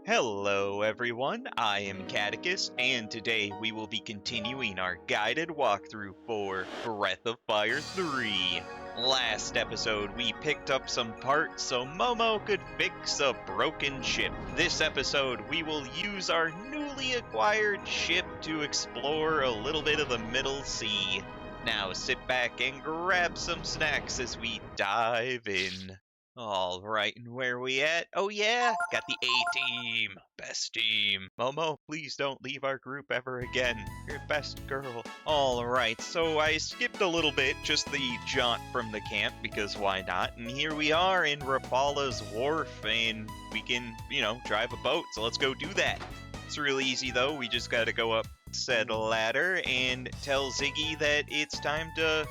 Hello everyone, I am Catechus, and today we will be continuing our guided walkthrough for Breath of Fire 3. Last episode we picked up some parts so Momo could fix a broken ship. This episode we will use our newly acquired ship to explore a little bit of the Middle Sea. Now sit back and grab some snacks as we dive in. Alright, and where are we at? Oh yeah, got the A-team. Best team. Momo, please don't leave our group ever again. You're best girl. Alright, so I skipped a little bit, just the jaunt from the camp, because why not? And here we are in Rapala's wharf, and we can, drive a boat, so let's go do that. It's real easy though, we just gotta go up said ladder and tell Ziggy that it's time to,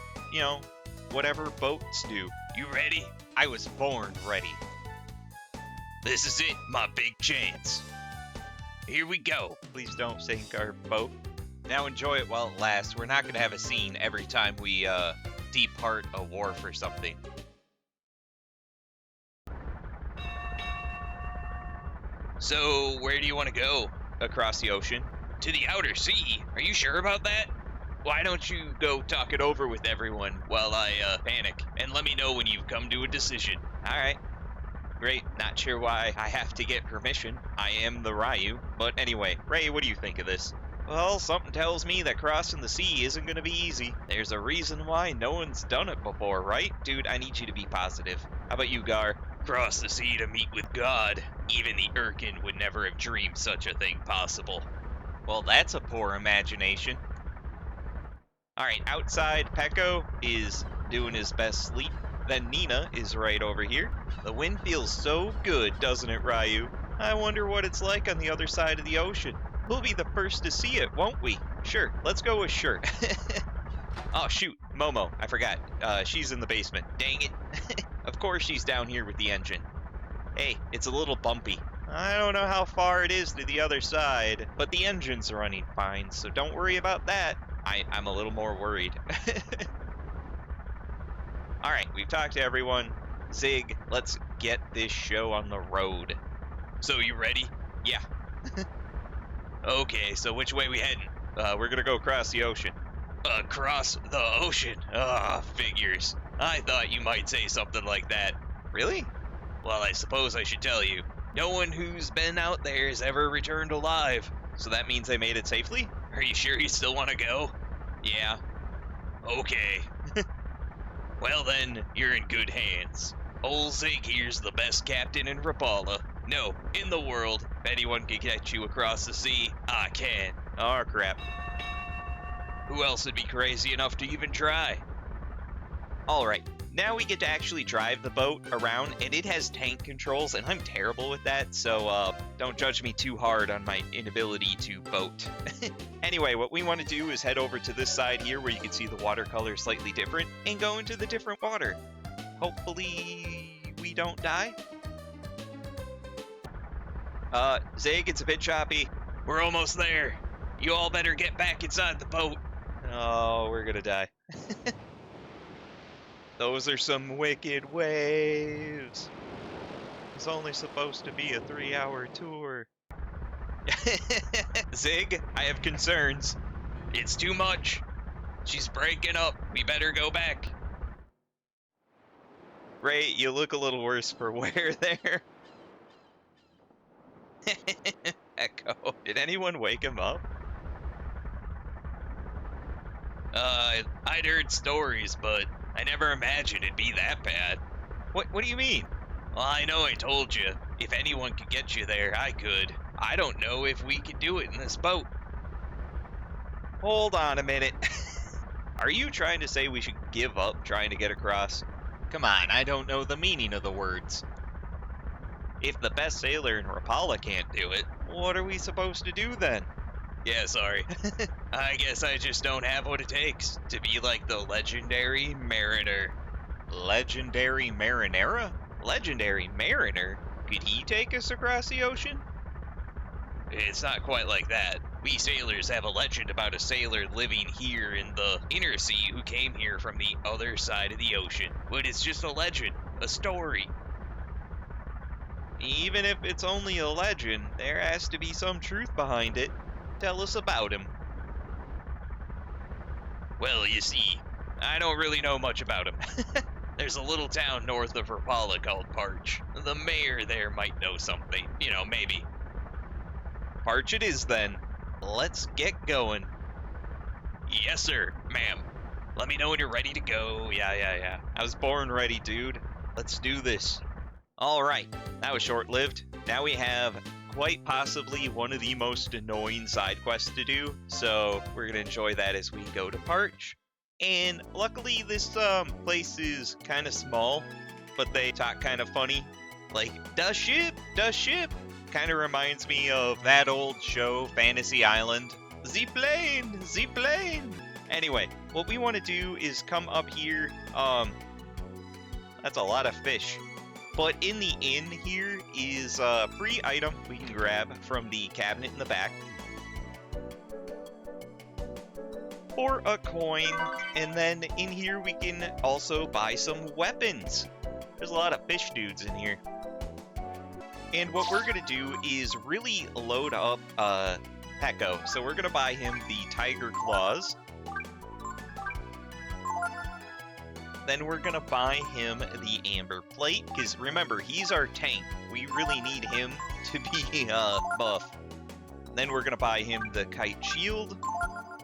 whatever boats do. You ready? I was born ready. This is it, my big chance. Here we go. Please don't sink our boat. Now enjoy it while it lasts. We're not going to have a scene every time we depart a wharf or something. So, where do you want to go? Across the ocean? To the outer sea? Are you sure about that? Why don't you go talk it over with everyone while I panic, and let me know when you've come to a decision. Alright. Great, not sure why I have to get permission. I am the Ryu. But anyway, Ray, what do you think of this? Well, something tells me that crossing the sea isn't gonna be easy. There's a reason why no one's done it before, right? Dude, I need you to be positive. How about you, Gar? Cross the sea to meet with God. Even the Urkin would never have dreamed such a thing possible. Well, that's a poor imagination. Alright, outside, Pecco is doing his best sleep. Then Nina is right over here. The wind feels so good, doesn't it, Ryu? I wonder what it's like on the other side of the ocean. We'll be the first to see it, won't we? Sure, let's go with sure. Oh, shoot, Momo, I forgot. She's in the basement. Dang it. Of course she's down here with the engine. Hey, it's a little bumpy. I don't know how far it is to the other side, but the engine's running fine, so don't worry about that. I'm a little more worried. Alright, we've talked to everyone. Zig, let's get this show on the road. So you ready? Yeah. Okay, so which way we heading? We're gonna go across the ocean. Across the ocean? Figures. I thought you might say something like that. Really? Well, I suppose I should tell you. No one who's been out there has ever returned alive. So that means they made it safely? Are you sure you still want to go? Yeah. Okay. Well then, you're in good hands. Old Zig here's the best captain in Rapala. No, in the world. If anyone can get you across the sea, I can. Oh, crap. Who else would be crazy enough to even try? Alright, now we get to actually drive the boat around, and it has tank controls, and I'm terrible with that, so don't judge me too hard on my inability to boat. Anyway, what we want to do is head over to this side here where you can see the watercolor slightly different, and go into the different water. Hopefully we don't die. Zig, it's a bit choppy. We're almost there. You all better get back inside the boat. Oh, we're gonna die. Those are some wicked waves. It's only supposed to be a 3-hour tour. Zig, I have concerns. It's too much. She's breaking up. We better go back. Ray, you look a little worse for wear there. Echo, did anyone wake him up? I'd heard stories, but I never imagined it'd be that bad. What do you mean? Well, I know I told you. If anyone could get you there, I could. I don't know if we could do it in this boat. Hold on a minute. Are you trying to say we should give up trying to get across? Come on, I don't know the meaning of the words. If the best sailor in Rapala can't do it, what are we supposed to do then? Yeah, sorry. I guess I just don't have what it takes to be like the legendary mariner. Legendary marinera? Legendary mariner? Could he take us across the ocean? It's not quite like that. We sailors have a legend about a sailor living here in the inner sea who came here from the other side of the ocean. But it's just a legend, a story. Even if it's only a legend, there has to be some truth behind it. Tell us about him. Well, you see, I don't really know much about him. There's a little town north of Rapala called Parch. The mayor there might know something. You know, maybe. Parch it is then. Let's get going. Yes, sir, ma'am. Let me know when you're ready to go. Yeah. I was born ready, dude. Let's do this. Alright, that was short-lived. Now we have quite possibly one of the most annoying side quests to do, so we're gonna enjoy that as we go to Parch. And luckily this place is kind of small, but they talk kind of funny. Like, the ship! Kind of reminds me of that old show, Fantasy Island. Z-plane! Anyway, what we want to do is come up here. That's a lot of fish. But in the inn here is a free item we can grab from the cabinet in the back. For a coin. And then in here we can also buy some weapons. There's a lot of fish dudes in here. And what we're going to do is really load up Pecco. So we're going to buy him the Tiger Claws. Then we're going to buy him the Amber Plate, because remember, he's our tank. We really need him to be buff. Then we're going to buy him the Kite Shield.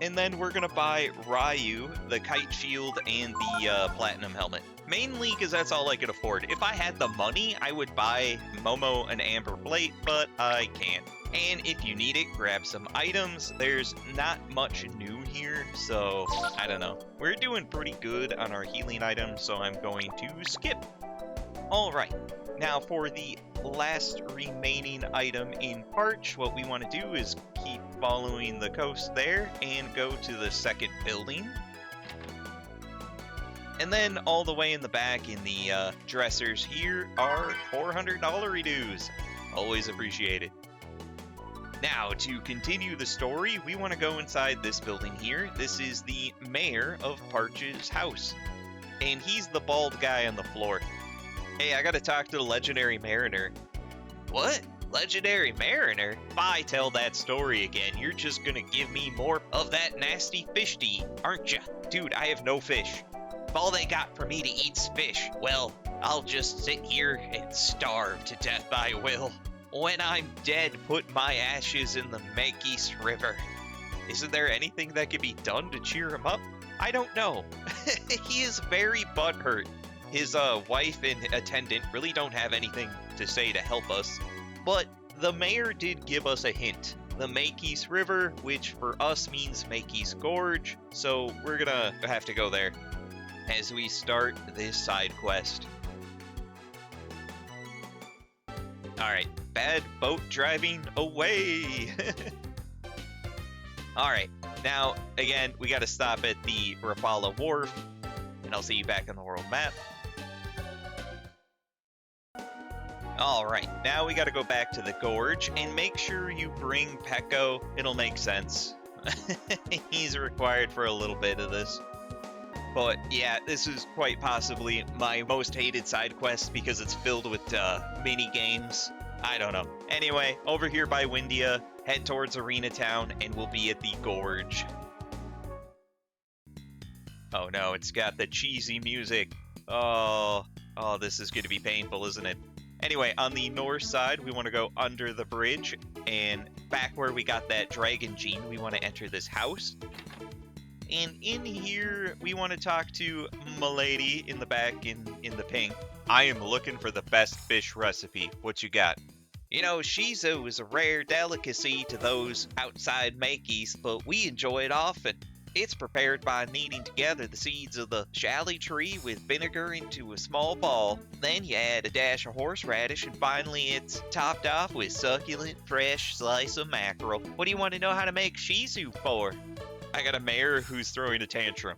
And then we're going to buy Ryu the Kite Shield and the Platinum Helmet. Mainly because that's all I could afford. If I had the money, I would buy Momo an Amber Plate, but I can't. And if you need it, grab some items. There's not much new here, so I don't know. We're doing pretty good on our healing items, so I'm going to skip. Alright, now for the last remaining item in Parch, what we want to do is keep following the coast there and go to the second building. And then all the way in the back in the dressers here are $400 dues. Always appreciated. Now, to continue the story, we want to go inside this building here. This is the mayor of Parch's house. And he's the bald guy on the floor. Hey, I gotta talk to the legendary mariner. What? Legendary mariner? If I tell that story again, you're just gonna give me more of that nasty fish to eat, aren't ya? Dude, I have no fish. If all they got for me to eat's fish, well, I'll just sit here and starve to death I will. When I'm dead, put my ashes in the Maekyss River. Isn't there anything that can be done to cheer him up? I don't know. He is very butthurt. His wife and attendant really don't have anything to say to help us. But the mayor did give us a hint. The Maekyss River, which for us means Maekyss Gorge, so we're gonna have to go there as we start this side quest. Alright, bad boat driving away! Alright, now, again, we gotta stop at the Rapala Wharf, and I'll see you back on the world map. Alright, now we gotta go back to the gorge, and make sure you bring Pecco. It'll make sense. He's required for a little bit of this. But yeah, this is quite possibly my most hated side quest because it's filled with mini-games. I don't know. Anyway, over here by Windia, head towards Arena Town, and we'll be at the gorge. Oh no, it's got the cheesy music. Oh, this is going to be painful, isn't it? Anyway, on the north side, we want to go under the bridge, and back where we got that dragon gene, we want to enter this house. And in here, we want to talk to Milady in the back in the pink. I am looking for the best fish recipe. What you got? You know, Shisu is a rare delicacy to those outside Maekyss, but we enjoy it often. It's prepared by kneading together the seeds of the Shally tree with vinegar into a small ball. Then you add a dash of horseradish, and finally it's topped off with succulent, fresh slice of mackerel. What do you want to know how to make Shisu for? I got a mayor who's throwing a tantrum.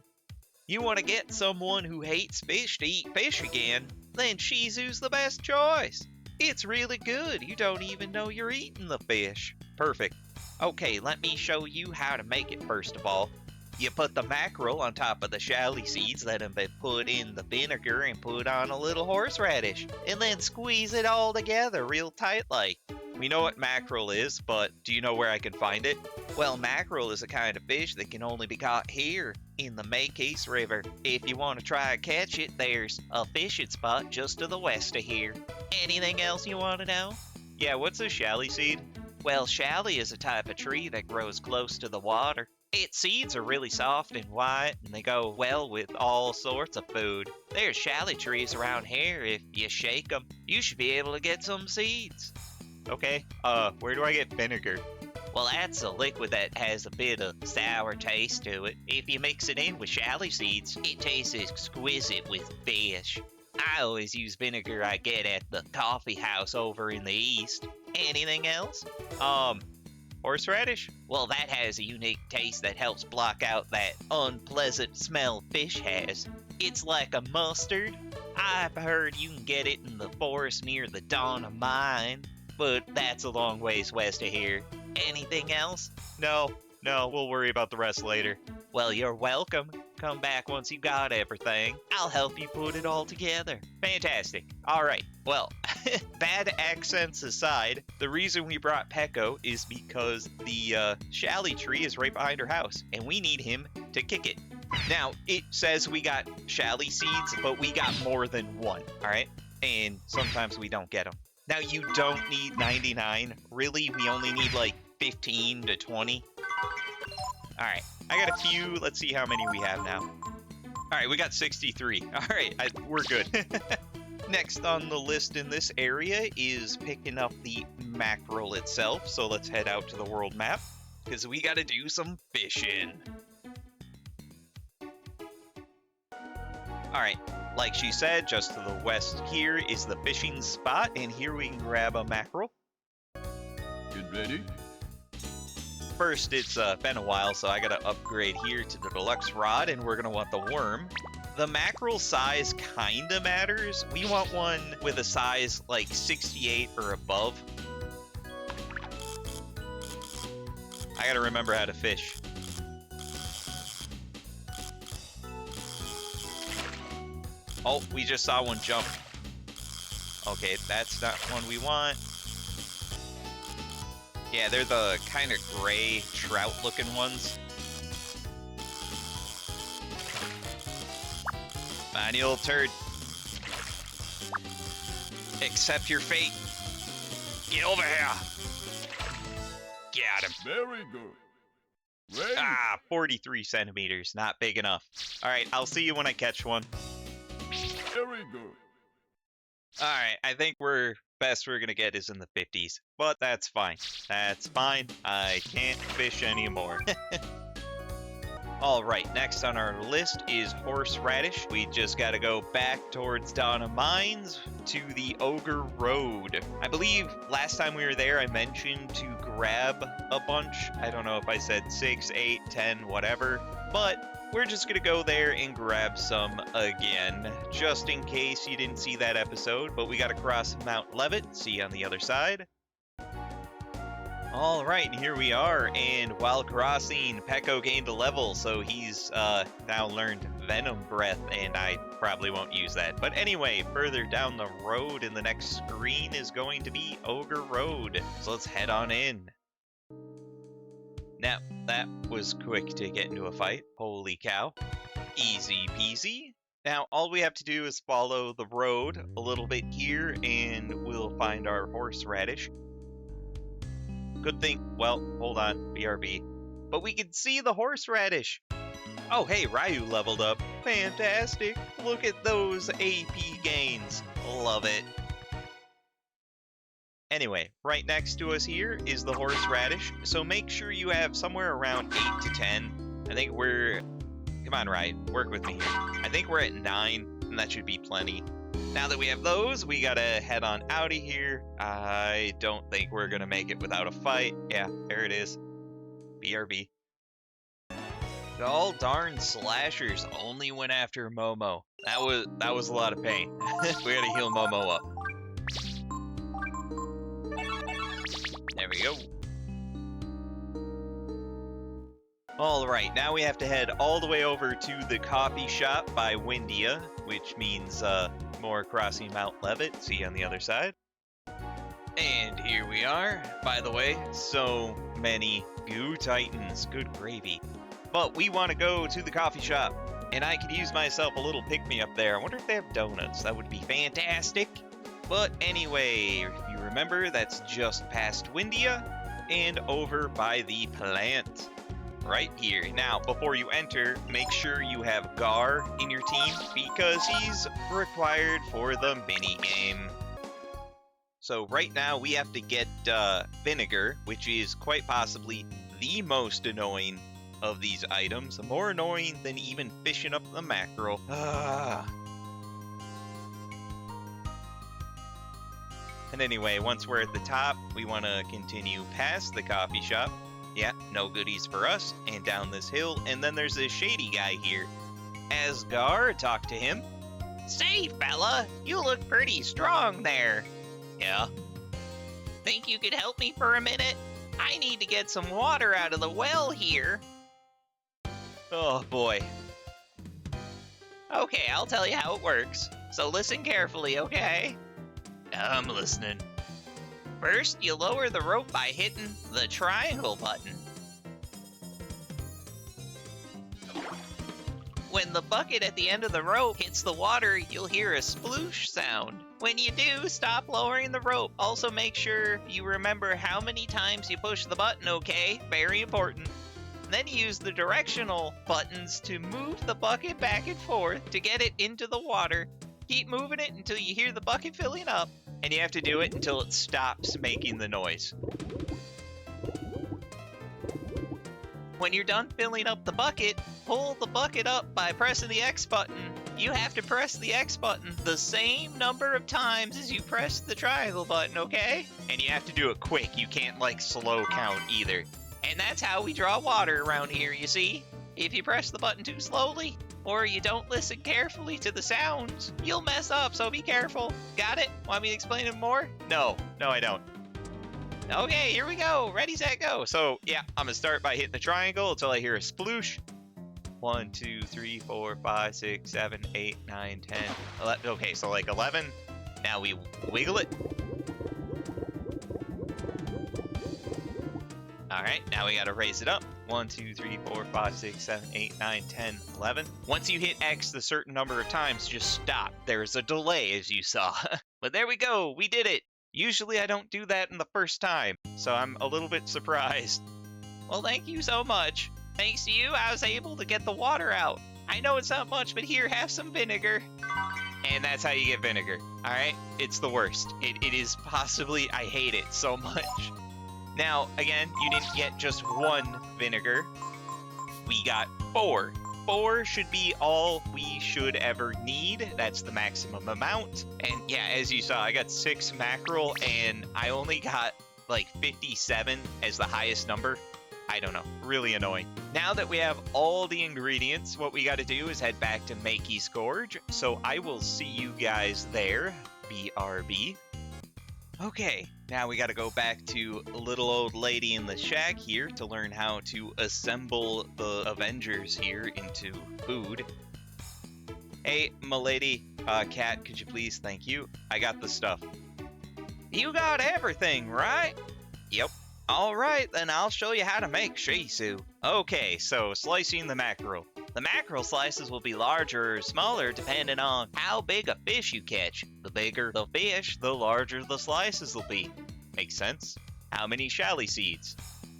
You want to get someone who hates fish to eat fish again? Then Shisu's the best choice. It's really good. You don't even know you're eating the fish. Perfect. Okay, let me show you how to make it first of all. You put the mackerel on top of the Shally seeds that have been put in the vinegar and put on a little horseradish, and then squeeze it all together real tight like. We know what mackerel is, but do you know where I can find it? Well, mackerel is a kind of fish that can only be caught here in the Maekyss River. If you want to try and catch it, there's a fishing spot just to the west of here. Anything else you want to know? Yeah, what's a Shally seed? Well, Shally is a type of tree that grows close to the water. Its seeds are really soft and white, and they go well with all sorts of food. There's Shally trees around here. If you shake them, you should be able to get some seeds. Okay, where do I get vinegar? Well, that's a liquid that has a bit of sour taste to it. If you mix it in with Shally seeds, it tastes exquisite with fish. I always use vinegar I get at the coffee house over in the east. Anything else? Horseradish? Well, that has a unique taste that helps block out that unpleasant smell fish has. It's like a mustard. I've heard you can get it in the forest near the Dawn of Mine, but that's a long ways west of here. Anything else? No, we'll worry about the rest later. Well, you're welcome. Come back once you got everything. I'll help you put it all together. Fantastic. All right. Well, bad accents aside, the reason we brought Pecco is because the Shally tree is right behind her house, and we need him to kick it. Now, it says we got Shally seeds, but we got more than one, all right? And sometimes we don't get them. Now, you don't need 99. Really, we only need like 15 to 20. All right, I got a few. Let's see how many we have now. All right, we got 63. All right, we're good. Next on the list in this area is picking up the mackerel itself. So let's head out to the world map because we got to do some fishing. All right, like she said, just to the west here is the fishing spot, and here we can grab a mackerel. Get ready. First, it's been a while, so I gotta upgrade here to the deluxe rod, and we're gonna want the worm. The mackerel size kinda matters. We want one with a size like 68 or above. I gotta remember how to fish. Oh, we just saw one jump. Okay, that's not one we want. Yeah, they're the kind of gray trout-looking ones. Come on, you little turd. Accept your fate. Get over here. Got him. Very good. Ready. Ah, 43 centimeters. Not big enough. All right, I'll see you when I catch one. Very good. All right, I think best we're gonna get is in the 50s, but that's fine. That's fine. I can't fish anymore. All right, next on our list is horseradish. We just gotta go back towards Dawn of Mines to the Ogre Road. I believe last time we were there, I mentioned to grab a bunch. I don't know if I said 6, 8, 10, whatever, but we're just gonna go there and grab some again, just in case you didn't see that episode, but we gotta cross Mount Levitt, see you on the other side. All right, and here we are, and while crossing, Pecco gained a level, so he's now learned Venom Breath, and I probably won't use that. But anyway, further down the road in the next screen is going to be Ogre Road, so let's head on in. Now, that was quick to get into a fight. Holy cow. Easy peasy. Now, all we have to do is follow the road a little bit here, and we'll find our horseradish. Good thing, well, hold on, BRB. But we can see the horseradish. Oh, hey, Ryu leveled up. Fantastic. Look at those AP gains. Love it. Anyway, right next to us here is the horseradish, so make sure you have somewhere around 8 to 10. I think come on, Ryan, work with me here. I think we're at 9, and that should be plenty. Now that we have those, we gotta head on out of here. I don't think we're gonna make it without a fight. Yeah, there it is. BRB. All darn slashers only went after Momo. That was a lot of pain. We gotta heal Momo up. There we go. Alright, now we have to head all the way over to the coffee shop by Windia, which means more crossing Mount Levitt. See you on the other side. And here we are. By the way, so many goo titans. Good gravy. But we want to go to the coffee shop, and I could use myself a little pick-me-up there. I wonder if they have donuts. That would be fantastic. But anyway, if you remember, that's just past Windia and over by the plant. Right here. Now, before you enter, make sure you have Gar in your team because he's required for the minigame. So right now we have to get Vinegar, which is quite possibly the most annoying of these items. More annoying than even fishing up the mackerel. And anyway, once we're at the top, we want to continue past the coffee shop. Yeah, no goodies for us, and down this hill, and then there's this shady guy here. Asgar, talk to him. Say, fella, you look pretty strong there. Yeah. Think you could help me for a minute? I need to get some water out of the well here. Oh, boy. Okay, I'll tell you how it works. So listen carefully, okay? I'm listening. First, you lower the rope by hitting the triangle button. When the bucket at the end of the rope hits the water, you'll hear a sploosh sound. When you do, stop lowering the rope. Also make sure you remember how many times you push the button, okay? Very important. Then use the directional buttons to move the bucket back and forth to get it into the water. Keep moving it until you hear the bucket filling up. And you have to do it until it stops making the noise. When you're done filling up the bucket, pull the bucket up by pressing the X button. You have to press the X button the same number of times as you press the triangle button, okay? And you have to do it quick. You can't, like, slow count either. And that's how we draw water around here, you see? If you press the button too slowly, or you don't listen carefully to the sounds, you'll mess up, so be careful. Got it? Want me to explain it more? No, I don't. Okay, here we go. Ready, set, go. So, yeah, I'm gonna start by hitting the triangle until I hear a sploosh. 1, 2, 3, 4, 5, 6, 7, 8, 9, 10, 11. Okay, so like 11. Now we wiggle it. Alright, now we gotta raise it up. 1, 2, 3, 4, 5, 6, 7, 8, 9, 10, 11. Once you hit X the certain number of times, just stop. There's a delay, as you saw. But there we go, we did it. Usually I don't do that in the first time, so I'm a little bit surprised. Well, thank you so much. Thanks to you, I was able to get the water out. I know it's not much, but here, have some vinegar. And that's how you get vinegar, alright? It's the worst. It is possibly, I hate it so much. Now, again, you didn't get just one vinegar. We got 4. 4 should be all we should ever need. That's the maximum amount. And yeah, as you saw, I got 6 mackerel, and I only got like 57 as the highest number. I don't know, really annoying. Now that we have all the ingredients, what we got to do is head back to Maekyss Gorge. So I will see you guys there, BRB. Okay, now we gotta go back to little old lady in the shack here to learn how to assemble the Avengers here into food. Hey, m'lady, cat, could you please? Thank you. I got the stuff. You got everything, right? Yep. Alright, then I'll show you how to make Shisu. Okay, so slicing the mackerel. The mackerel slices will be larger or smaller depending on how big a fish you catch. The bigger the fish, the larger the slices will be. Makes sense? How many Shally seeds?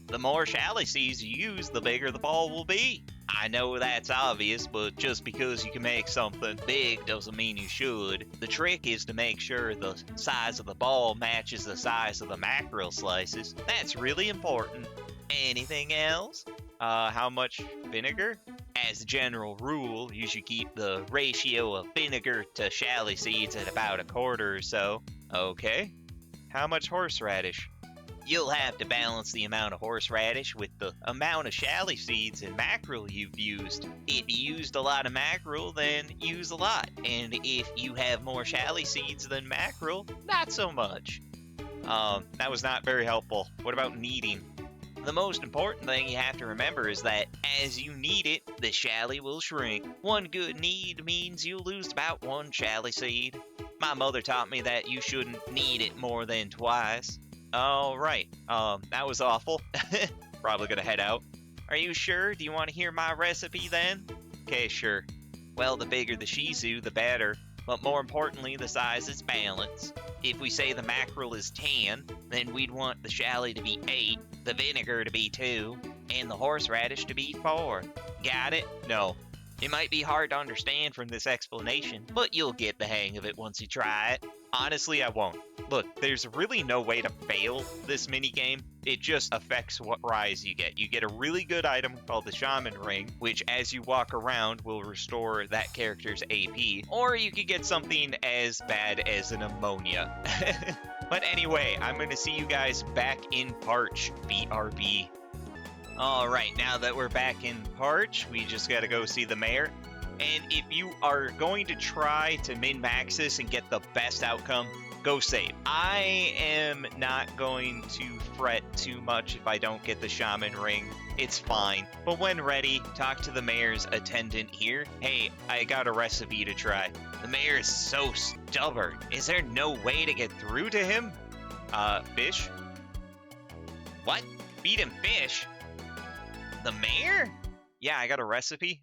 The more Shally seeds you use, the bigger the ball will be. I know that's obvious, but just because you can make something big doesn't mean you should. The trick is to make sure the size of the ball matches the size of the mackerel slices. That's really important. Anything else? How much vinegar? As a general rule, you should keep the ratio of vinegar to Shally seeds at about 1/4 or so. Okay. How much horseradish? You'll have to balance the amount of horseradish with the amount of Shally seeds and mackerel you've used. If you used a lot of mackerel, then use a lot. And if you have more Shally seeds than mackerel, not so much. That was not very helpful. What about kneading? The most important thing you have to remember is that as you need it, the Shally will shrink. One good need means you lose about one Shally seed. My mother taught me that you shouldn't need it more than twice. All right, that was awful. Probably gonna head out. Are you sure? Do you want to hear my recipe then? Okay, sure. Well, the bigger the Shisu, the better. But more importantly, the size is balanced. If we say the mackerel is 10, then we'd want the Shally to be 8, the vinegar to be 2, and the horseradish to be 4. Got it? No. It might be hard to understand from this explanation, but you'll get the hang of it once you try it. Honestly, I won't. Look, there's really no way to fail this minigame. It just affects what prize you get. You get a really good item called the Shaman Ring, which as you walk around will restore that character's AP. Or you could get something as bad as an ammonia. But anyway, I'm going to see you guys back in Parch. BRB. Alright, now that we're back in Parch, we just gotta go see the mayor. And if you are going to try to min-max this and get the best outcome, go save. I am not going to fret too much if I don't get the Shaman Ring. It's fine. But when ready, talk to the mayor's attendant here. Hey, I got a recipe to try. The mayor is so stubborn. Is there no way to get through to him? Fish? What? Feed him fish? The mayor? Yeah, I got a recipe.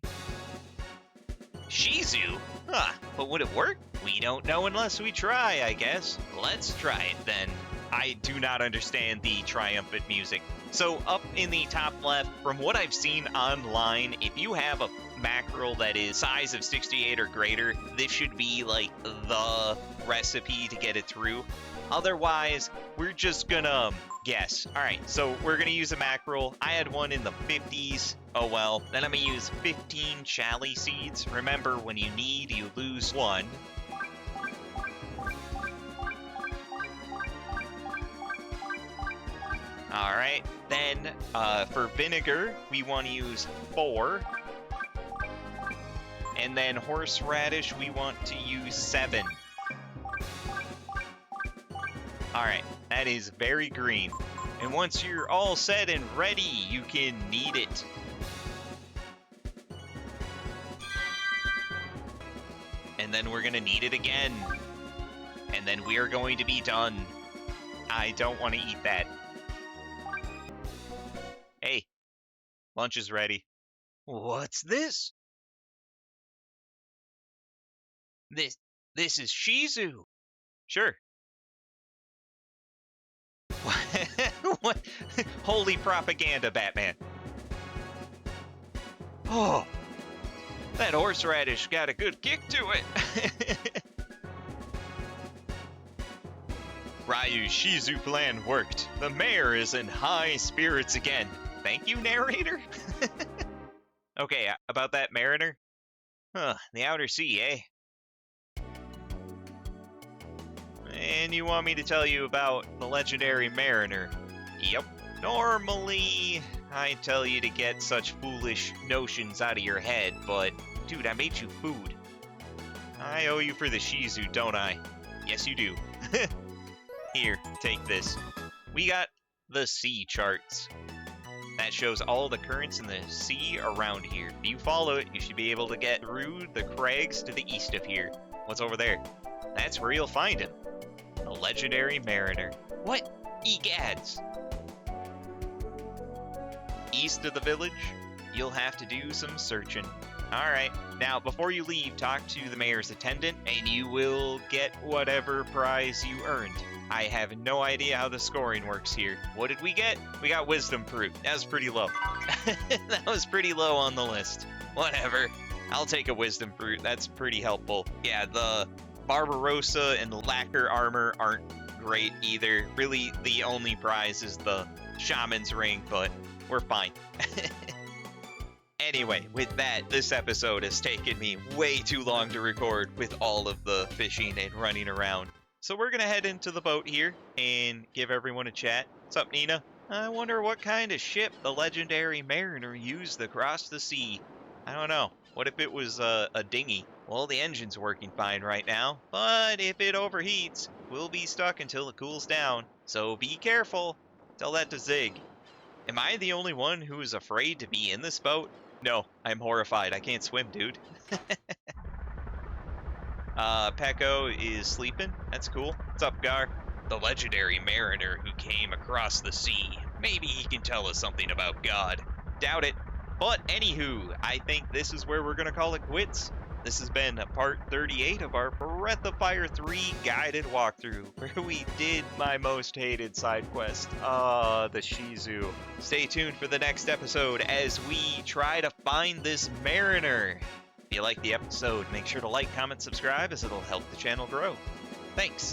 Shisu? Huh, but would it work? We don't know unless we try, I guess. Let's try it then. I do not understand the triumphant music. So up in the top left, from what I've seen online, if you have a mackerel that is size of 68 or greater, this should be like the recipe to get it through. Otherwise, we're just gonna guess. All right, so we're gonna use a mackerel. I had one in the 50s. Oh well. Then I'm gonna use 15 Shally seeds. Remember, when you need, you lose one. All right, then for vinegar, we want to use 4. And then horseradish, we want to use 7. Alright, that is very green. And once you're all set and ready, you can knead it. And then we're gonna knead it again. And then we are going to be done. I don't want to eat that. Hey, lunch is ready. What's this? This is Shisu. Sure. What? Holy propaganda, Batman. Oh, that horseradish got a good kick to it. Ryu's Shizu plan worked. The mayor is in high spirits again. Thank you, narrator. Okay, about that mariner. Huh, the outer sea, eh? And you want me to tell you about the legendary mariner? Yep. Normally, I tell you to get such foolish notions out of your head, but dude, I made you food. I owe you for the Shizu, don't I? Yes, you do. Here, take this. We got the sea charts. That shows all the currents in the sea around here. If you follow it, you should be able to get through the crags to the east of here. What's over there? That's where you'll find him. The legendary mariner. What? Egads! East of the village, you'll have to do some searching. Alright, now before you leave, talk to the mayor's attendant, and you will get whatever prize you earned. I have no idea how the scoring works here. What did we get? We got wisdom fruit. That was pretty low. That was pretty low on the list. Whatever. I'll take a wisdom fruit. That's pretty helpful. Yeah, the Barbarossa and the lacquer armor aren't great either. Really, the only prize is the Shaman's Ring, but we're fine. Anyway, with that, this episode has taken me way too long to record with all of the fishing and running around. So we're gonna head into the boat here and give everyone a chat. What's up, Nina? I wonder what kind of ship the legendary mariner used across the sea. I don't know. What if it was a dinghy? Well, the engine's working fine right now, but if it overheats, we'll be stuck until it cools down. So be careful. Tell that to Zig. Am I the only one who is afraid to be in this boat? No, I'm horrified. I can't swim, dude. Pecco is sleeping. That's cool. What's up, Gar? The legendary mariner who came across the sea. Maybe he can tell us something about God. Doubt it. But anywho, I think this is where we're going to call it quits. This has been part 38 of our Breath of Fire 3 guided walkthrough, where we did my most hated side quest, the Shisu. Stay tuned for the next episode as we try to find this mariner. If you like the episode, make sure to like, comment, subscribe, as it'll help the channel grow. Thanks.